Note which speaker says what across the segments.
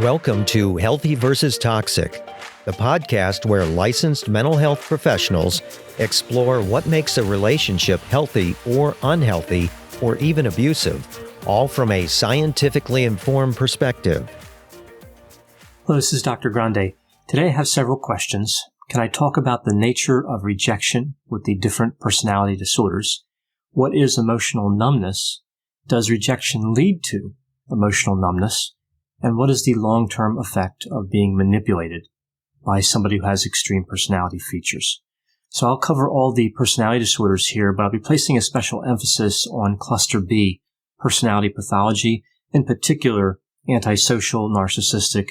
Speaker 1: Welcome to Healthy versus Toxic, the podcast where licensed mental health professionals explore what makes a relationship healthy or unhealthy or even abusive, all from a scientifically informed perspective.
Speaker 2: Hello, this is Dr. Grande. Today I have several questions. Can I talk about the nature of rejection with the different personality disorders? What is emotional numbness? Does rejection lead to emotional numbness? And what is the long-term effect of being manipulated by somebody who has extreme personality features? So I'll cover all the personality disorders here, but I'll be placing a special emphasis on cluster B, personality pathology, in particular antisocial, narcissistic,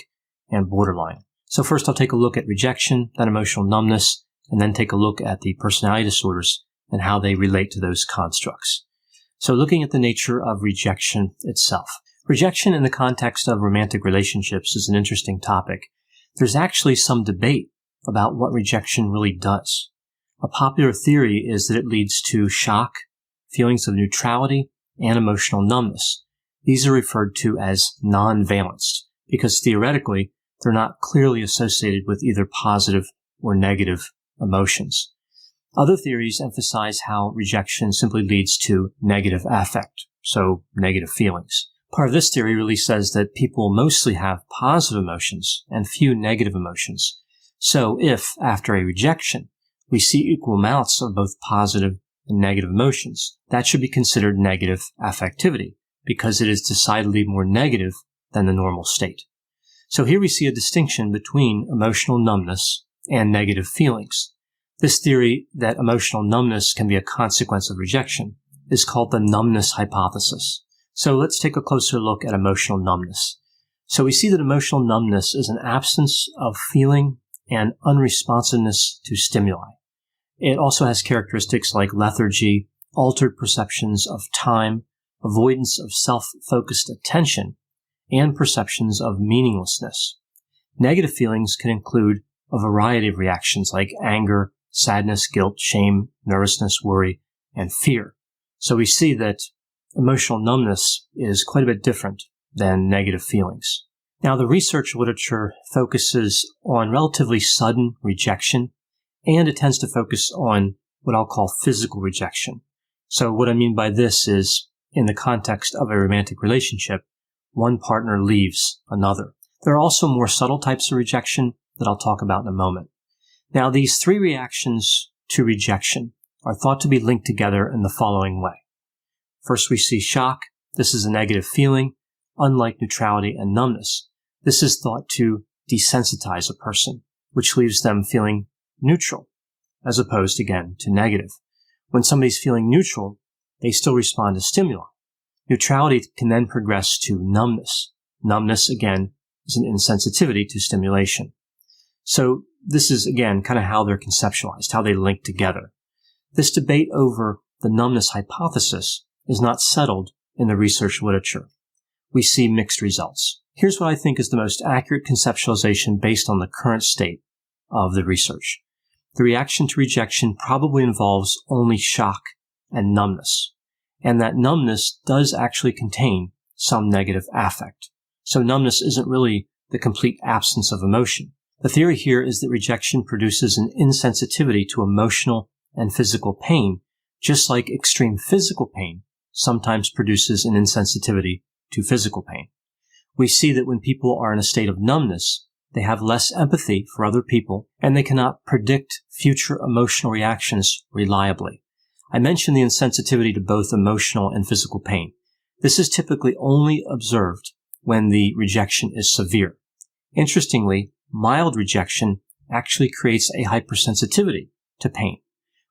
Speaker 2: and borderline. So first I'll take a look at rejection, then emotional numbness, and then take a look at the personality disorders and how they relate to those constructs. So looking at the nature of rejection itself. Rejection in the context of romantic relationships is an interesting topic. There's actually some debate about what rejection really does. A popular theory is that it leads to shock, feelings of neutrality, and emotional numbness. These are referred to as non-valenced because theoretically they're not clearly associated with either positive or negative emotions. Other theories emphasize how rejection simply leads to negative affect, so negative feelings. Part of this theory really says that people mostly have positive emotions and few negative emotions. So if, after a rejection, we see equal amounts of both positive and negative emotions, that should be considered negative affectivity because it is decidedly more negative than the normal state. So here we see a distinction between emotional numbness and negative feelings. This theory that emotional numbness can be a consequence of rejection is called the numbness hypothesis. So let's take a closer look at emotional numbness. So we see that emotional numbness is an absence of feeling and unresponsiveness to stimuli. It also has characteristics like lethargy, altered perceptions of time, avoidance of self-focused attention, and perceptions of meaninglessness. Negative feelings can include a variety of reactions like anger, sadness, guilt, shame, nervousness, worry, and fear. So we see that emotional numbness is quite a bit different than negative feelings. Now, the research literature focuses on relatively sudden rejection, and it tends to focus on what I'll call physical rejection. So what I mean by this is, in the context of a romantic relationship, one partner leaves another. There are also more subtle types of rejection that I'll talk about in a moment. Now, these three reactions to rejection are thought to be linked together in the following way. First, we see shock. This is a negative feeling. Unlike neutrality and numbness, this is thought to desensitize a person, which leaves them feeling neutral, as opposed, again, to negative. When somebody's feeling neutral, they still respond to stimuli. Neutrality can then progress to numbness. Numbness, again, is an insensitivity to stimulation. So this is, again, kind of how they're conceptualized, how they link together. This debate over the numbness hypothesis is not settled in the research literature. We see mixed results. Here's what I think is the most accurate conceptualization based on the current state of the research. The reaction to rejection probably involves only shock and numbness, and that numbness does actually contain some negative affect. So numbness isn't really the complete absence of emotion. The theory here is that rejection produces an insensitivity to emotional and physical pain, just like extreme physical pain sometimes produces an insensitivity to physical pain. We see that when people are in a state of numbness, they have less empathy for other people, and they cannot predict future emotional reactions reliably. I mentioned the insensitivity to both emotional and physical pain. This is typically only observed when the rejection is severe. Interestingly, mild rejection actually creates a hypersensitivity to pain,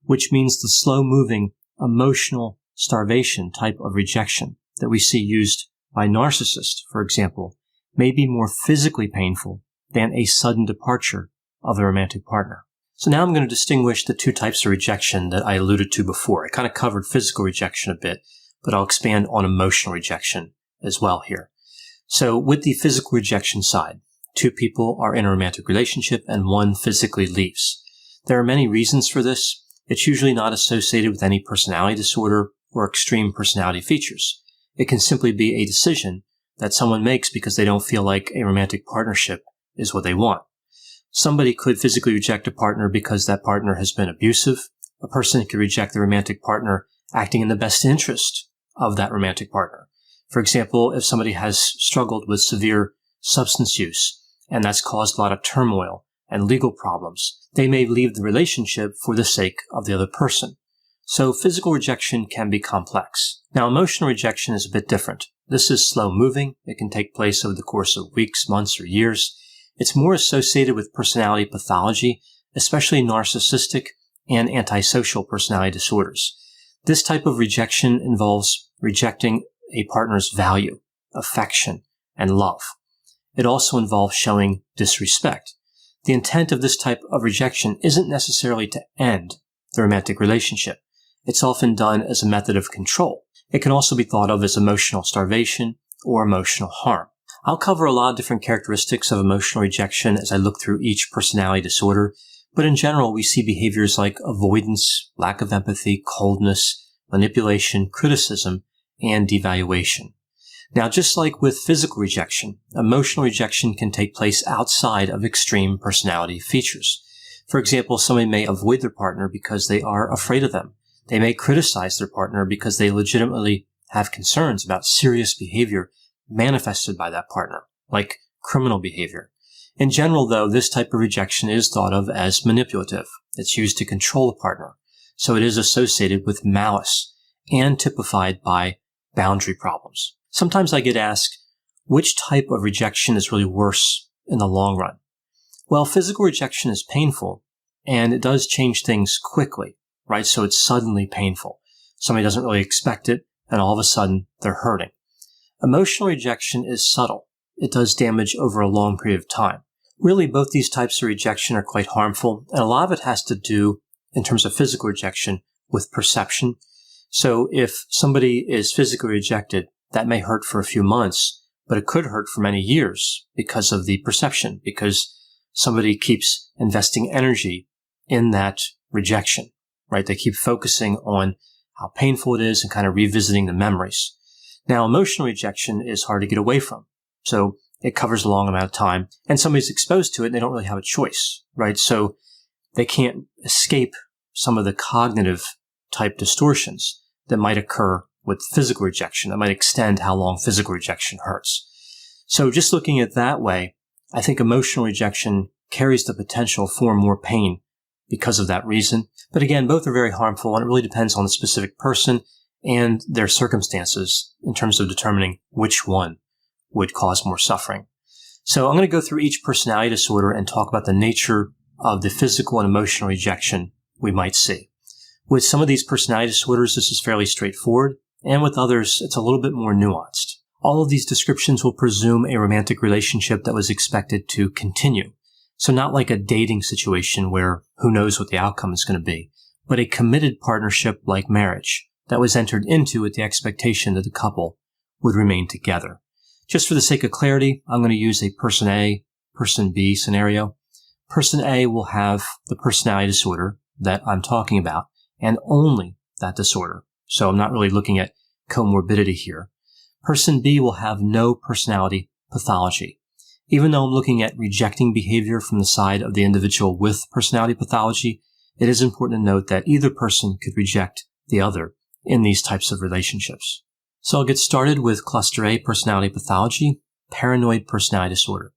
Speaker 2: which means the slow-moving emotional starvation type of rejection that we see used by narcissists, for example, may be more physically painful than a sudden departure of a romantic partner. So now I'm going to distinguish the two types of rejection that I alluded to before. I kind of covered physical rejection a bit, but I'll expand on emotional rejection as well here. So with the physical rejection side, two people are in a romantic relationship and one physically leaves. There are many reasons for this. It's usually not associated with any personality disorder or extreme personality features. It can simply be a decision that someone makes because they don't feel like a romantic partnership is what they want. Somebody could physically reject a partner because that partner has been abusive. A person could reject the romantic partner acting in the best interest of that romantic partner. For example, if somebody has struggled with severe substance use and that's caused a lot of turmoil and legal problems, they may leave the relationship for the sake of the other person. So physical rejection can be complex. Now, emotional rejection is a bit different. This is slow moving. It can take place over the course of weeks, months, or years. It's more associated with personality pathology, especially narcissistic and antisocial personality disorders. This type of rejection involves rejecting a partner's value, affection, and love. It also involves showing disrespect. The intent of this type of rejection isn't necessarily to end the romantic relationship. It's often done as a method of control. It can also be thought of as emotional starvation or emotional harm. I'll cover a lot of different characteristics of emotional rejection as I look through each personality disorder, but in general, we see behaviors like avoidance, lack of empathy, coldness, manipulation, criticism, and devaluation. Now, just like with physical rejection, emotional rejection can take place outside of extreme personality features. For example, somebody may avoid their partner because they are afraid of them. They may criticize their partner because they legitimately have concerns about serious behavior manifested by that partner, like criminal behavior. In general, though, this type of rejection is thought of as manipulative. It's used to control a partner. So it is associated with malice and typified by boundary problems. Sometimes I get asked, which type of rejection is really worse in the long run? Well, physical rejection is painful, and it does change things quickly, right? So it's suddenly painful. Somebody doesn't really expect it, and all of a sudden, they're hurting. Emotional rejection is subtle. It does damage over a long period of time. Really, both these types of rejection are quite harmful, and a lot of it has to do, in terms of physical rejection, with perception. So if somebody is physically rejected, that may hurt for a few months, but it could hurt for many years because of the perception, because somebody keeps investing energy in that rejection, right? They keep focusing on how painful it is and kind of revisiting the memories. Now, emotional rejection is hard to get away from. So it covers a long amount of time, and somebody's exposed to it and they don't really have a choice, right? So they can't escape some of the cognitive type distortions that might occur with physical rejection, that might extend how long physical rejection hurts. So just looking at it that way, I think emotional rejection carries the potential for more pain because of that reason. But again, both are very harmful, and it really depends on the specific person and their circumstances in terms of determining which one would cause more suffering. So I'm going to go through each personality disorder and talk about the nature of the physical and emotional rejection we might see. With some of these personality disorders, this is fairly straightforward, and with others, it's a little bit more nuanced. All of these descriptions will presume a romantic relationship that was expected to continue. So not like a dating situation where who knows what the outcome is going to be, but a committed partnership like marriage that was entered into with the expectation that the couple would remain together. Just for the sake of clarity, I'm going to use a person A, person B scenario. Person A will have the personality disorder that I'm talking about, and only that disorder. So I'm not really looking at comorbidity here. Person B will have no personality pathology. Even though I'm looking at rejecting behavior from the side of the individual with personality pathology, it is important to note that either person could reject the other in these types of relationships. So I'll get started with cluster A, personality pathology, paranoid personality disorder.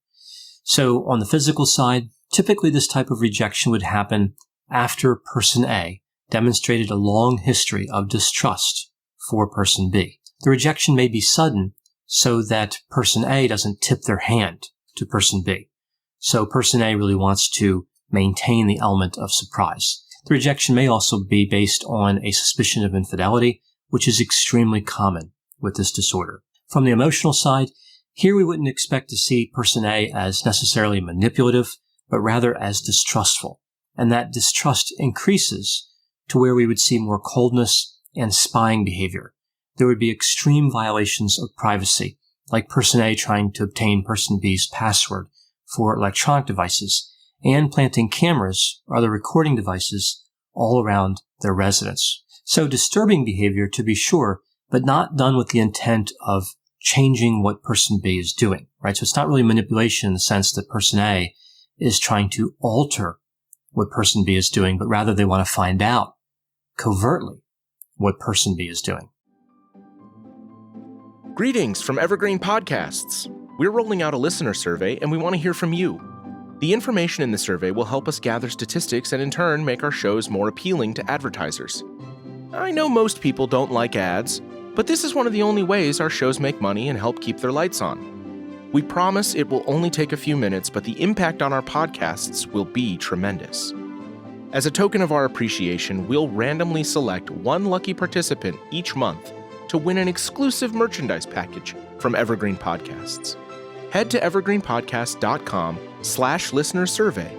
Speaker 2: So on the physical side, typically this type of rejection would happen after person A demonstrated a long history of distrust for person B. The rejection may be sudden so that person A doesn't tip their hand to person B. So person A really wants to maintain the element of surprise. The rejection may also be based on a suspicion of infidelity, which is extremely common with this disorder. From the emotional side, here we wouldn't expect to see person A as necessarily manipulative, but rather as distrustful. And that distrust increases to where we would see more coldness and spying behavior. There would be extreme violations of privacy, like person A trying to obtain person B's password for electronic devices and planting cameras or other recording devices all around their residence. So disturbing behavior, to be sure, but not done with the intent of changing what person B is doing, right? So it's not really manipulation in the sense that person A is trying to alter what person B is doing, but rather they want to find out covertly what person B is doing.
Speaker 3: Greetings from Evergreen Podcasts. We're rolling out a listener survey and we want to hear from you. The information in the survey will help us gather statistics and in turn make our shows more appealing to advertisers. I know most people don't like ads, but this is one of the only ways our shows make money and help keep their lights on. We promise it will only take a few minutes, but the impact on our podcasts will be tremendous. As a token of our appreciation, we'll randomly select one lucky participant each month to win an exclusive merchandise package from Evergreen Podcasts. Head to evergreenpodcast.com/listener-survey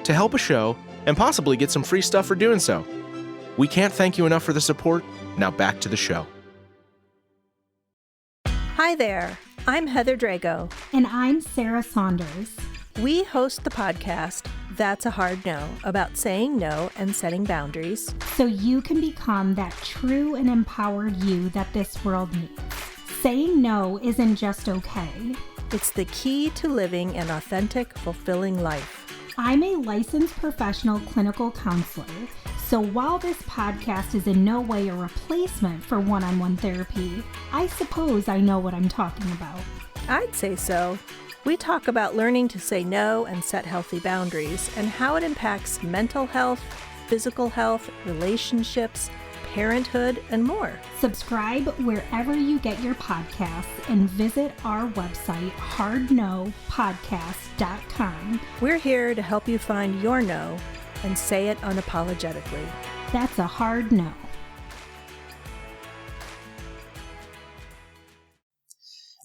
Speaker 3: to help a show and possibly get some free stuff for doing so. We can't thank you enough for the support. Now back to the show.
Speaker 4: Hi there, I'm Heather Drago.
Speaker 5: And I'm Sarah Saunders.
Speaker 4: We host the podcast, That's a Hard No, about saying no and setting boundaries.
Speaker 5: So you can become that true and empowered you that this world needs. Saying no isn't just okay.
Speaker 4: It's the key to living an authentic, fulfilling life.
Speaker 5: I'm a licensed professional clinical counselor, so while this podcast is in no way a replacement for one-on-one therapy, I suppose I know what I'm talking about.
Speaker 4: I'd say so. We talk about learning to say no and set healthy boundaries and how it impacts mental health, physical health, relationships, parenthood, and more.
Speaker 5: Subscribe wherever you get your podcasts and visit our website, hardnopodcast.com.
Speaker 4: We're here to help you find your no and say it unapologetically.
Speaker 5: That's a hard no.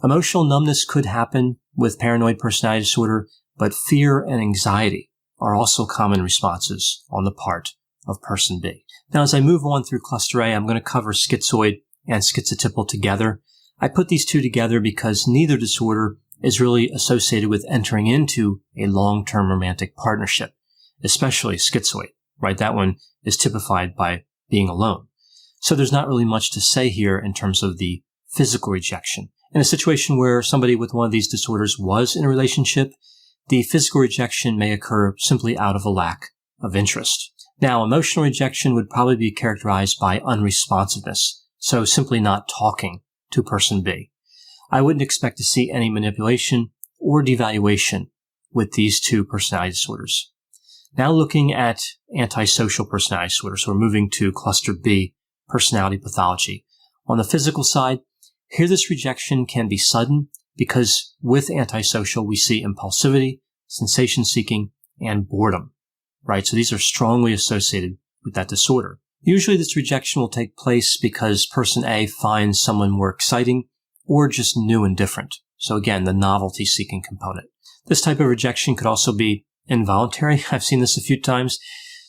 Speaker 2: Emotional numbness could happen with paranoid personality disorder, but fear and anxiety are also common responses on the part of person B. Now, as I move on through cluster A, I'm going to cover schizoid and schizotypal together. I put these two together because neither disorder is really associated with entering into a long-term romantic partnership, especially schizoid, right? That one is typified by being alone. So there's not really much to say here in terms of the physical rejection. In a situation where somebody with one of these disorders was in a relationship, the physical rejection may occur simply out of a lack of interest. Now, emotional rejection would probably be characterized by unresponsiveness, so simply not talking to person B. I wouldn't expect to see any manipulation or devaluation with these two personality disorders. Now looking at antisocial personality disorder, so we're moving to cluster B, personality pathology. On the physical side, here this rejection can be sudden because with antisocial we see impulsivity, sensation-seeking, and boredom, right? So these are strongly associated with that disorder. Usually this rejection will take place because person A finds someone more exciting or just new and different. So again, the novelty-seeking component. This type of rejection could also be involuntary. I've seen this a few times,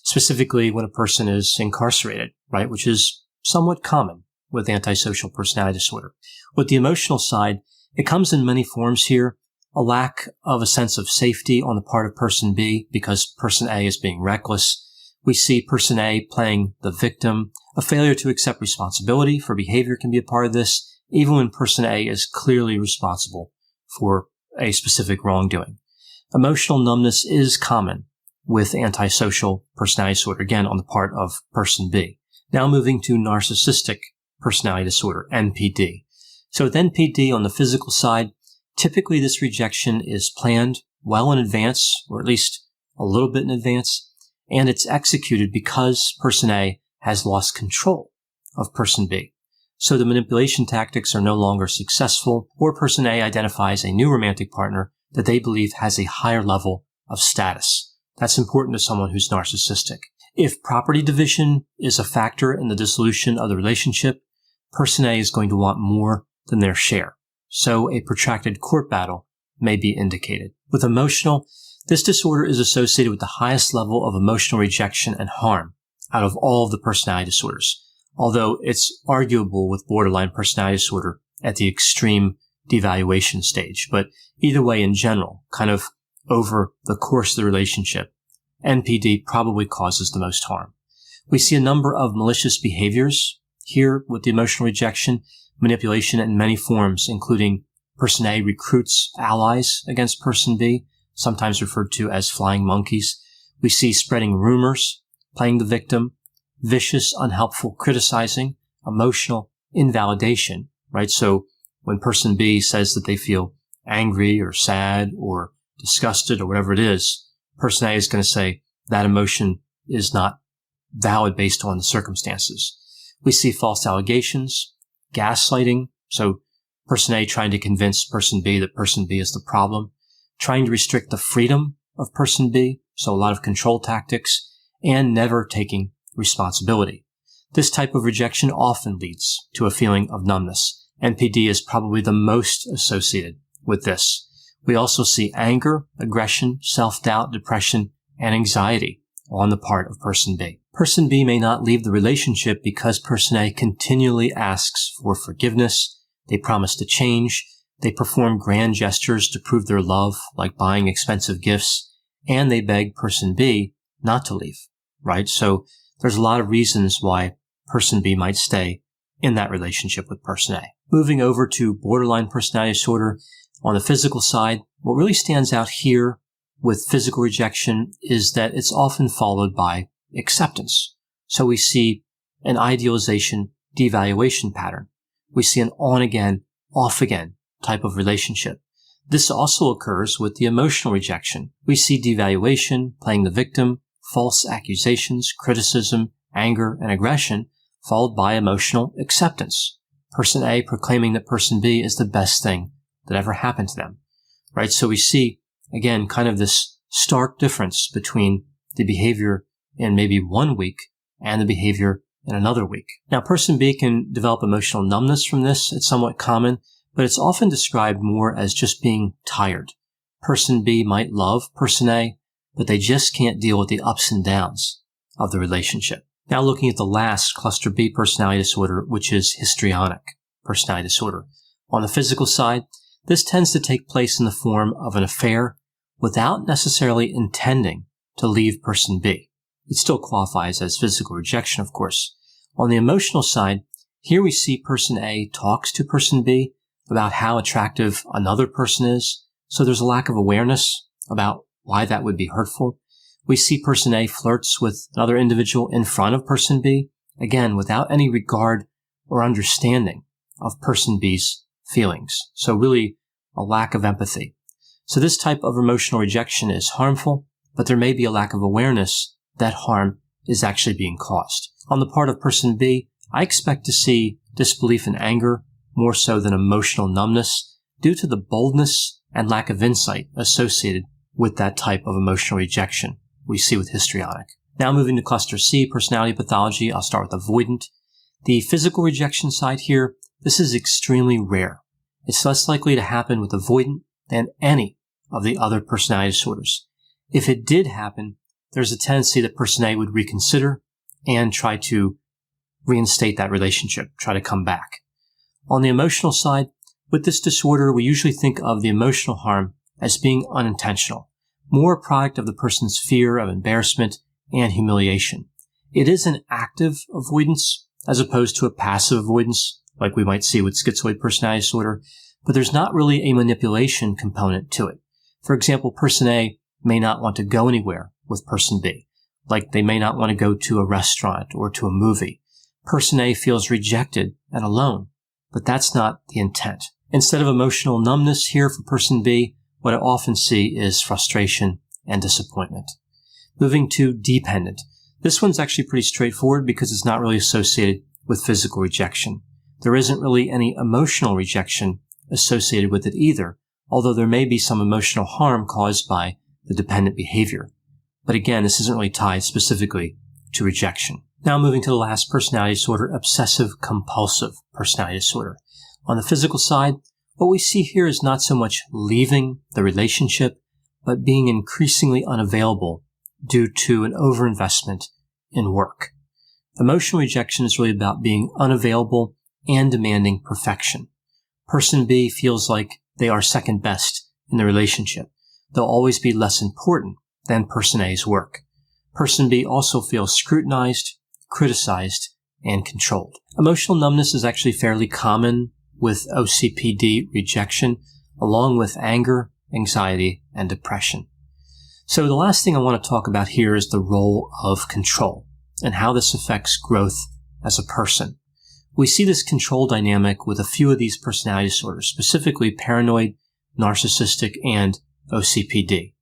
Speaker 2: specifically when a person is incarcerated, right? Which is somewhat common with antisocial personality disorder. With the emotional side, it comes in many forms here. A lack of a sense of safety on the part of person B because person A is being reckless. We see person A playing the victim. A failure to accept responsibility for behavior can be a part of this, even when person A is clearly responsible for a specific wrongdoing. Emotional numbness is common with antisocial personality disorder, again, on the part of person B. Now moving to narcissistic personality disorder, NPD. So with NPD on the physical side, typically this rejection is planned well in advance, or at least a little bit in advance, and it's executed because person A has lost control of person B. So the manipulation tactics are no longer successful, or person A identifies a new romantic partner that they believe has a higher level of status. That's important to someone who's narcissistic. If property division is a factor in the dissolution of the relationship, person A is going to want more than their share. So a protracted court battle may be indicated. With emotional, this disorder is associated with the highest level of emotional rejection and harm out of all of the personality disorders, although it's arguable with borderline personality disorder at the extreme devaluation stage. But either way, in general, kind of over the course of the relationship, NPD probably causes the most harm. We see a number of malicious behaviors here with the emotional rejection, manipulation in many forms, including person A recruits allies against person B, sometimes referred to as flying monkeys. We see spreading rumors, playing the victim, vicious, unhelpful criticizing, emotional invalidation, right? So when person B says that they feel angry or sad or disgusted or whatever it is, person A is going to say that emotion is not valid based on the circumstances. We see false allegations, gaslighting. So person A trying to convince person B that person B is the problem, trying to restrict the freedom of person B. So a lot of control tactics, and never taking responsibility. This type of rejection often leads to a feeling of numbness. NPD is probably the most associated with this. We also see anger, aggression, self-doubt, depression, and anxiety on the part of person B. Person B may not leave the relationship because person A continually asks for forgiveness. They promise to change. They perform grand gestures to prove their love, like buying expensive gifts, and they beg person B not to leave, right? So there's a lot of reasons why person B might stay in that relationship with person A. Moving over to borderline personality disorder, on the physical side, what really stands out here with physical rejection is that it's often followed by acceptance. So we see an idealization, devaluation pattern. We see an on-again, off-again type of relationship. This also occurs with the emotional rejection. We see devaluation, playing the victim, false accusations, criticism, anger, and aggression, followed by emotional acceptance. Person A proclaiming that person B is the best thing that ever happened to them, right? So we see, again, kind of this stark difference between the behavior in maybe 1 week and the behavior in another week. Now, person B can develop emotional numbness from this. It's somewhat common, but it's often described more as just being tired. Person B might love person A, but they just can't deal with the ups and downs of the relationship. Now, looking at the last cluster B personality disorder, which is histrionic personality disorder. On the physical side, this tends to take place in the form of an affair without necessarily intending to leave person B. It still qualifies as physical rejection, of course. On the emotional side, here we see person A talks to person B about how attractive another person is. So there's a lack of awareness about why that would be hurtful. We see person A flirts with another individual in front of person B, again, without any regard or understanding of person B's feelings. So really a lack of empathy. So this type of emotional rejection is harmful, but there may be a lack of awareness that harm is actually being caused. On the part of person B, I expect to see disbelief and anger more so than emotional numbness due to the boldness and lack of insight associated with that type of emotional rejection we see with histrionic. Now moving to cluster C, personality pathology, I'll start with avoidant. The physical rejection side here, this is extremely rare. It's less likely to happen with avoidant than any of the other personality disorders. If it did happen, there's a tendency that person A would reconsider and try to reinstate that relationship, try to come back. On the emotional side, with this disorder, we usually think of the emotional harm as being unintentional, more a product of the person's fear of embarrassment and humiliation. It is an active avoidance as opposed to a passive avoidance like we might see with schizoid personality disorder, but there's not really a manipulation component to it. For example, person A may not want to go anywhere with person B, like they may not want to go to a restaurant or to a movie. Person A feels rejected and alone, but that's not the intent. Instead of emotional numbness here for person B, what I often see is frustration and disappointment. Moving to dependent. This one's actually pretty straightforward because it's not really associated with physical rejection. There isn't really any emotional rejection associated with it either, although there may be some emotional harm caused by the dependent behavior. But again, this isn't really tied specifically to rejection. Now moving to the last personality disorder, obsessive compulsive personality disorder. On the physical side, what we see here is not so much leaving the relationship, but being increasingly unavailable due to an overinvestment in work. Emotional rejection is really about being unavailable and demanding perfection. Person B feels like they are second best in the relationship. They'll always be less important than person A's work. Person B also feels scrutinized, criticized, and controlled. Emotional numbness is actually fairly common with OCPD rejection, along with anger, anxiety, and depression. So the last thing I want to talk about here is the role of control and how this affects growth as a person. We see this control dynamic with a few of these personality disorders, specifically paranoid, narcissistic, and OCPD.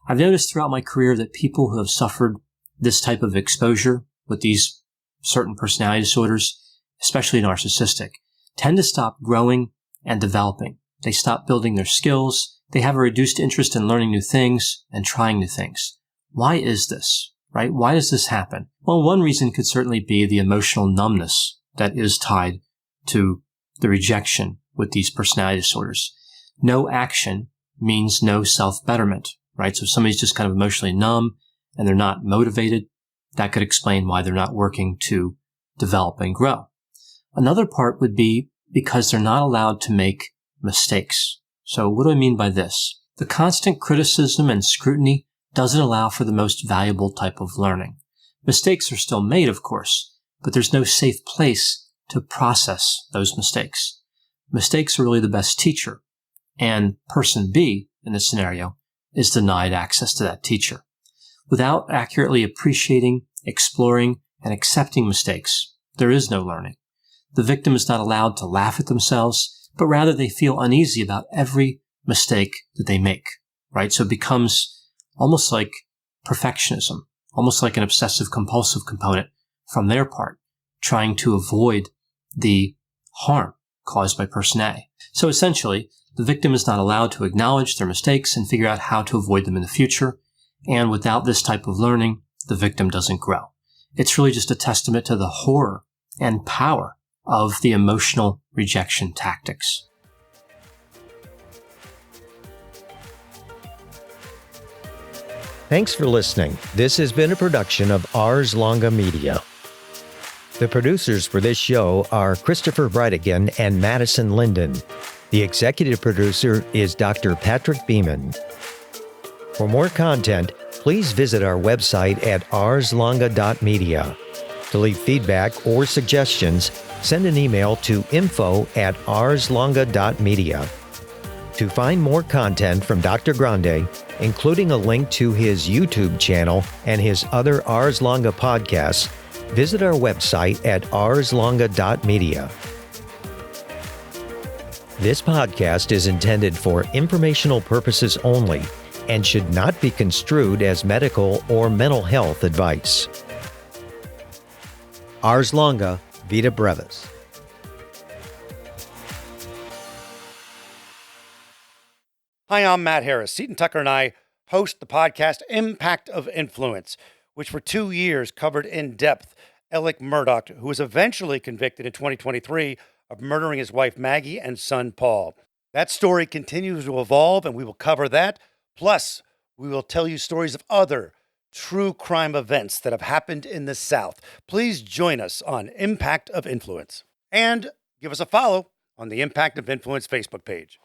Speaker 2: I've noticed throughout my career that people who have suffered this type of exposure with these certain personality disorders, especially narcissistic, tend to stop growing and developing. They stop building their skills. They have a reduced interest in learning new things and trying new things. Why is this, right? Why does this happen? Well, one reason could certainly be the emotional numbness that is tied to the rejection with these personality disorders. No action means no self-betterment, right? So if somebody's just kind of emotionally numb and they're not motivated, that could explain why they're not working to develop and grow. Another part would be because they're not allowed to make mistakes. So what do I mean by this? The constant criticism and scrutiny doesn't allow for the most valuable type of learning. Mistakes are still made, of course, but there's no safe place to process those mistakes. Mistakes are really the best teacher, and person B, in this scenario, is denied access to that teacher. Without accurately appreciating, exploring, and accepting mistakes, there is no learning. The victim is not allowed to laugh at themselves, but rather they feel uneasy about every mistake that they make, right? So it becomes almost like perfectionism, almost like an obsessive-compulsive component from their part, trying to avoid the harm caused by person A. So essentially, the victim is not allowed to acknowledge their mistakes and figure out how to avoid them in the future. And without this type of learning, the victim doesn't grow. It's really just a testament to the horror and power of the emotional rejection tactics.
Speaker 1: Thanks for listening. This has been a production of Ars Longa Media. The producers for this show are Christopher Breitigan and Madison Linden. The executive producer is Dr. Patrick Beeman. For more content, please visit our website at arslonga.media. To leave feedback or suggestions, send an email to info@arslonga.media. To find more content from Dr. Grande, including a link to his YouTube channel and his other Ars Longa podcasts, visit our website at arslonga.media. This podcast is intended for informational purposes only and should not be construed as medical or mental health advice. Ars Longa, Vita Brevis.
Speaker 6: Hi, I'm Matt Harris. Seton Tucker and I host the podcast Impact of Influence, which for 2 years covered in depth Alec Murdaugh, who was eventually convicted in 2023 of murdering his wife Maggie and son Paul. That story continues to evolve, and we will cover that. Plus, we will tell you stories of other true crime events that have happened in the South. Please join us on Impact of Influence. And give us a follow on the Impact of Influence Facebook page.